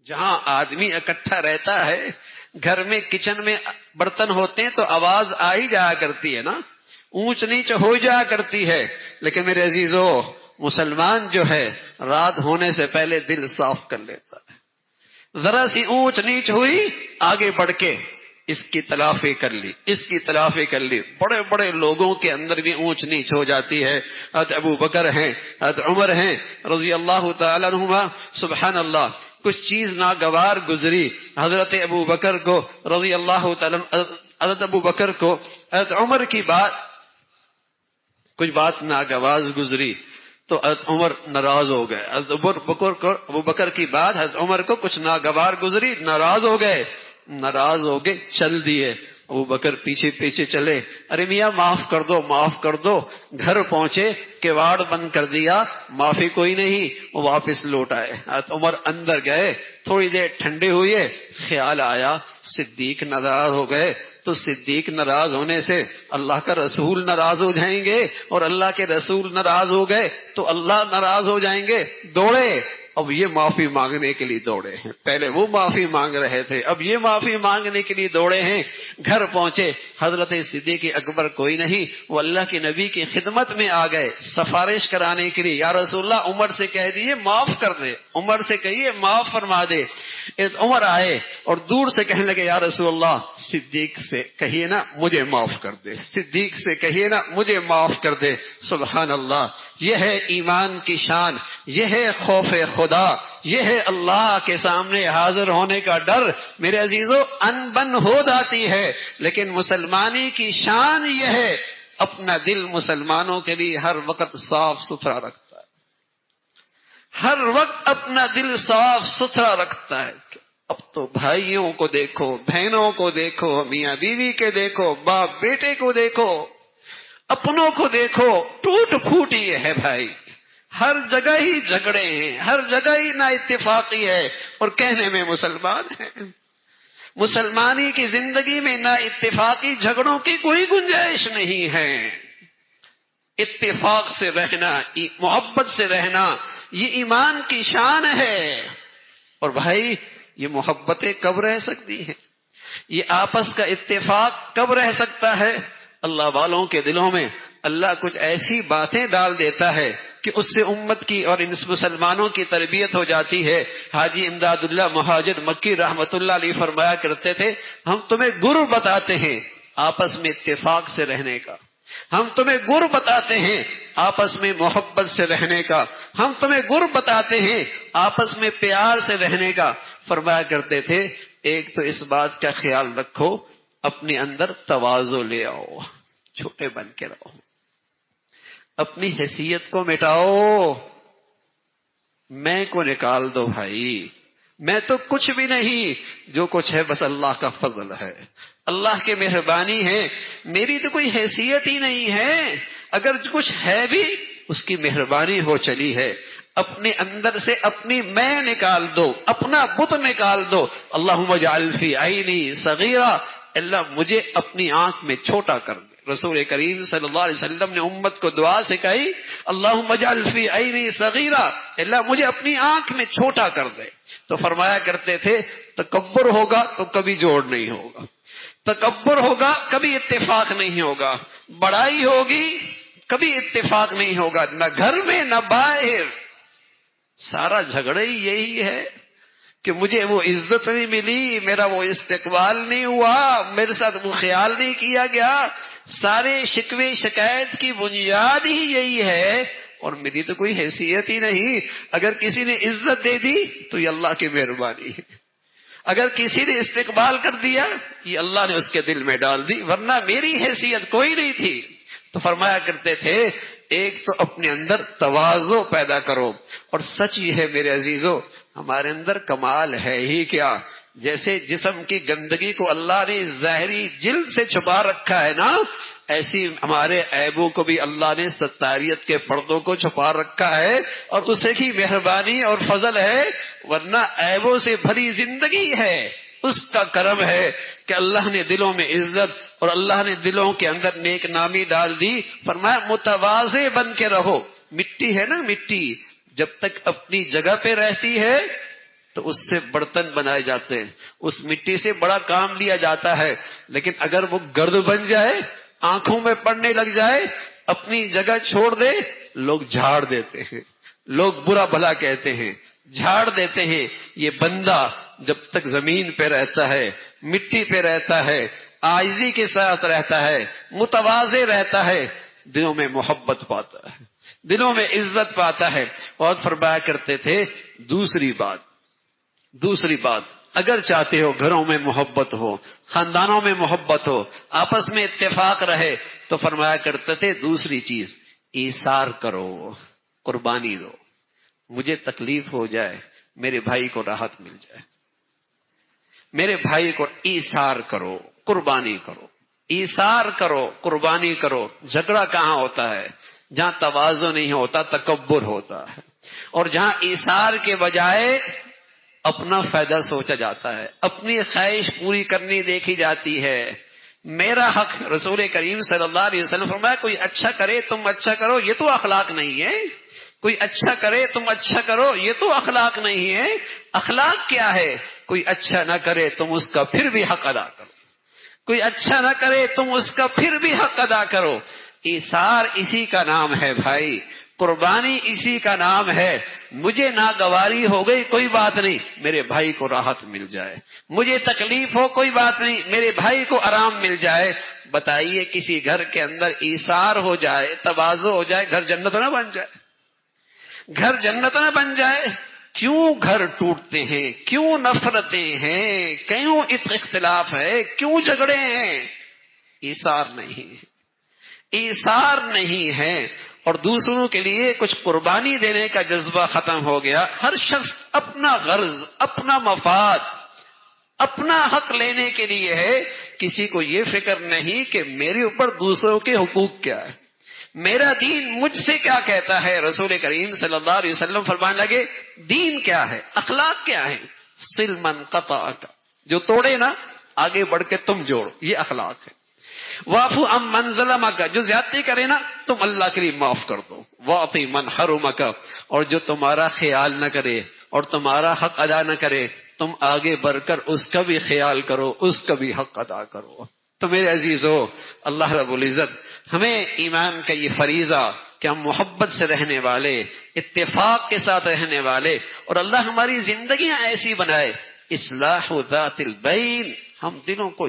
جہاں آدمی اکٹھا رہتا ہے، گھر میں کچن میں برتن ہوتے ہیں تو آواز آ ہی جایا کرتی ہے نا، اونچ نیچ ہو جایا کرتی ہے. لیکن میرے عزیزو، مسلمان جو ہے رات ہونے سے پہلے دل صاف کر لیتا ہے. ذرا سی اونچ نیچ ہوئی، آگے بڑھ کے اس کی تلافی کر لی، اس کی تلافی کر لی. بڑے بڑے لوگوں کے اندر بھی اونچ نیچ ہو جاتی ہے. حضرت ابو بکر ہیں، حضرت عمر ہیں رضی اللہ تعالیٰ عنہما. سبحان اللہ، کچھ چیز ناگوار گزری حضرت ابو بکر کو رضی اللہ تعالیٰ، حضرت ابو بکر کو حضرت عمر کی بات، کچھ بات ناگواز گزری تو حضرت عمر ناراض ہو گئے. حضرت ابو بکر کی بات حضرت عمر کو کچھ ناگوار گزری، ناراض ہو گئے. ناراض ہو گئے، چل دیے. ابو بکر پیچھے پیچھے چلے، ارے میاں معاف کر دو، معاف کر دو. گھر پہنچے، کواڑ بند کر دیا، معافی کوئی نہیں. وہ واپس لوٹ آئے. حضرت عمر اندر گئے، تھوڑی دیر ٹھنڈے ہوئے، خیال آیا صدیق ناراض ہو گئے تو صدیق ناراض ہونے سے اللہ کا رسول ناراض ہو جائیں گے، اور اللہ کے رسول ناراض ہو گئے تو اللہ ناراض ہو جائیں گے. دوڑے، اب یہ معافی مانگنے کے لیے دوڑے ہیں. پہلے وہ معافی مانگ رہے تھے، اب یہ معافی مانگنے کے لیے دوڑے ہیں. گھر پہنچے، حضرت صدیق اکبر کوئی نہیں، وہ اللہ کے نبی کی خدمت میں آ گئے سفارش کرانے کے لیے. یا رسول اللہ، عمر سے کہہ دیجیے معاف کر دے، عمر سے کہیے معاف فرما دے. عمر آئے اور دور سے کہنے لگے، یا رسول اللہ صدیق سے کہیے نا مجھے معاف کر دے، صدیق سے کہیے نا مجھے معاف کر دے. سبحان اللہ، یہ ہے ایمان کی شان، یہ ہے خوف خدا، یہ ہے اللہ کے سامنے حاضر ہونے کا ڈر. میرے عزیزو، ان بن ہو جاتی ہے، لیکن مسلمانی کی شان یہ ہے اپنا دل مسلمانوں کے لیے ہر وقت صاف ستھرا رکھتا ہے، ہر وقت اپنا دل صاف ستھرا رکھتا ہے. اب تو بھائیوں کو دیکھو، بہنوں کو دیکھو، میاں بیوی کے دیکھو، باپ بیٹے کو دیکھو، اپنوں کو دیکھو، ٹوٹ پھوٹ یہ ہے بھائی. ہر جگہ ہی جھگڑے ہیں، ہر جگہ ہی نا اتفاقی ہے، اور کہنے میں مسلمان ہیں. مسلمانی کی زندگی میں نا اتفاقی جھگڑوں کی کوئی گنجائش نہیں ہے. اتفاق سے رہنا، محبت سے رہنا، یہ ایمان کی شان ہے. اور بھائی، یہ محبتیں کب رہ سکتی ہیں؟ یہ آپس کا اتفاق کب رہ سکتا ہے؟ اللہ والوں کے دلوں میں اللہ کچھ ایسی باتیں ڈال دیتا ہے کہ اس سے امت کی اور ان مسلمانوں کی تربیت ہو جاتی ہے. حاجی امداد اللہ مہاجر مکی رحمت اللہ علیہ فرمایا کرتے تھے، ہم تمہیں گر بتاتے ہیں آپس میں اتفاق سے رہنے کا، ہم تمہیں گر بتاتے ہیں آپس میں محبت سے رہنے کا، ہم تمہیں گر بتاتے ہیں آپس میں پیار سے رہنے کا. فرمایا کرتے تھے، ایک تو اس بات کا خیال رکھو اپنے اندر تواضع لے آؤ، چھوٹے بن کے رہو، اپنی حیثیت کو مٹاؤ، میں کو نکال دو. بھائی میں تو کچھ بھی نہیں، جو کچھ ہے بس اللہ کا فضل ہے، اللہ کی مہربانی ہے، میری تو کوئی حیثیت ہی نہیں ہے. اگر کچھ ہے بھی اس کی مہربانی ہو چلی ہے. اپنے اندر سے اپنی میں نکال دو، اپنا بت نکال دو. اللہم اجعل فی عینی صغیرہ، اللہ مجھے اپنی آنکھ میں چھوٹا کر دے. رسول کریم صلی اللہ علیہ وسلم نے امت کو دعا سکھائی، اللہم اجعل فی عینی صغیرہ، اللہ مجھے اپنی آنکھ میں چھوٹا کر دے. تو فرمایا کرتے تھے، تکبر ہوگا تو کبھی جوڑ نہیں ہوگا، تکبر ہوگا کبھی اتفاق نہیں ہوگا، بڑائی ہوگی کبھی اتفاق نہیں ہوگا، نہ گھر میں نہ باہر. سارا جھگڑا ہی یہی ہے کہ مجھے وہ عزت نہیں ملی، میرا وہ استقبال نہیں ہوا، میرے ساتھ وہ خیال نہیں کیا گیا. سارے شکوے شکایت کی بنیاد ہی یہی ہے، اور میری تو کوئی حیثیت ہی نہیں. اگر کسی نے عزت دے دی تو یہ اللہ کی مہربانی ہے، اگر کسی نے استقبال کر دیا یہ اللہ نے اس کے دل میں ڈال دی، ورنہ میری حیثیت کوئی نہیں تھی. تو فرمایا کرتے تھے، ایک تو اپنے اندر تواضع پیدا کرو. اور سچ یہ ہے میرے عزیزو، ہمارے اندر کمال ہے ہی کیا؟ جیسے جسم کی گندگی کو اللہ نے ظاہری جلد سے چھپا رکھا ہے نا، ایسی ہمارے عیبوں کو بھی اللہ نے ستاریت کے پردوں کو چھپا رکھا ہے، اور اسے کی مہربانی اور فضل ہے. ورنہ عیبوں سے بھری زندگی ہے، اس کا کرم ہے کہ اللہ نے دلوں میں عزت اور اللہ نے دلوں کے اندر نیک نامی ڈال دی. فرمایا متواضع بن کے رہو. مٹی ہے نا، مٹی جب تک اپنی جگہ پہ رہتی ہے تو اس سے برتن بنائے جاتے ہیں، اس مٹی سے بڑا کام لیا جاتا ہے، لیکن اگر وہ گرد بن جائے، آنکھوں میں پڑنے لگ جائے، اپنی جگہ چھوڑ دے، لوگ جھاڑ دیتے ہیں، لوگ برا بھلا کہتے ہیں، جھاڑ دیتے ہیں۔ یہ بندہ جب تک زمین پہ رہتا ہے، مٹی پہ رہتا ہے، عاجزی کے ساتھ رہتا ہے، متواضع رہتا ہے، دلوں میں محبت پاتا ہے، دلوں میں عزت پاتا ہے۔ اور فرمایا کرتے تھے دوسری بات اگر چاہتے ہو گھروں میں محبت ہو، خاندانوں میں محبت ہو، آپس میں اتفاق رہے، تو فرمایا کرتے تھے دوسری چیز ایثار کرو، قربانی دو۔ مجھے تکلیف ہو جائے، میرے بھائی کو راحت مل جائے، میرے بھائی کو ایثار کرو، قربانی کرو، ایثار کرو، قربانی کرو۔ جھگڑا کہاں ہوتا ہے؟ جہاں تواضع نہیں ہوتا، تکبر ہوتا ہے، اور جہاں ایثار کے بجائے اپنا فائدہ سوچا جاتا ہے، اپنی خواہش پوری کرنی دیکھی جاتی ہے، میرا حق۔ رسول کریم صلی اللہ علیہ وسلم فرمایا کوئی اچھا کرے تم اچھا کرو، یہ تو اخلاق نہیں ہے۔ کوئی اچھا کرے تم اچھا کرو، یہ تو اخلاق نہیں ہے۔ اخلاق کیا ہے؟ کوئی اچھا نہ کرے تم اس کا پھر بھی حق ادا کرو، کوئی اچھا نہ کرے تم اس کا پھر بھی حق ادا کرو۔ ایثار اسی کا نام ہے بھائی، قربانی اسی کا نام ہے۔ مجھے ناگواری ہو گئی کوئی بات نہیں، میرے بھائی کو راحت مل جائے، مجھے تکلیف ہو کوئی بات نہیں، میرے بھائی کو آرام مل جائے۔ بتائیے کسی گھر کے اندر ایثار ہو جائے، تواضع ہو جائے، گھر جنت نہ بن جائے؟ گھر جنت نہ بن جائے؟ کیوں گھر ٹوٹتے ہیں؟ کیوں نفرتیں ہیں؟ کیوں اختلاف ہے؟ کیوں جھگڑے ہیں؟ ایثار نہیں ہے، ایثار نہیں ہے۔ اور دوسروں کے لیے کچھ قربانی دینے کا جذبہ ختم ہو گیا۔ ہر شخص اپنا غرض، اپنا مفاد، اپنا حق لینے کے لیے ہے۔ کسی کو یہ فکر نہیں کہ میرے اوپر دوسروں کے حقوق کیا ہے، میرا دین مجھ سے کیا کہتا ہے۔ رسول کریم صلی اللہ علیہ وسلم فرمانے لگے دین کیا ہے، اخلاق کیا ہے؟ صل من قطعک، جو توڑے نا آگے بڑھ کے تم جوڑو، یہ اخلاق ہے۔ واعف عن من ظلمک، جو زیادتی کرے نا تم اللہ کے لیے معاف کر دو۔ واعط من حرمک، اور جو تمہارا خیال نہ کرے اور تمہارا حق ادا نہ کرے، تم آگے بڑھ کر اس کا بھی خیال کرو، اس کا بھی حق ادا کرو۔ تو میرے عزیزو، اللہ رب العزت ہمیں ایمان کا یہ فریضہ کہ ہم محبت سے رہنے والے، اتفاق کے ساتھ رہنے والے، اور اللہ ہماری زندگیاں ایسی بنائے، اصلاح ذات البین، ہم دلوں کو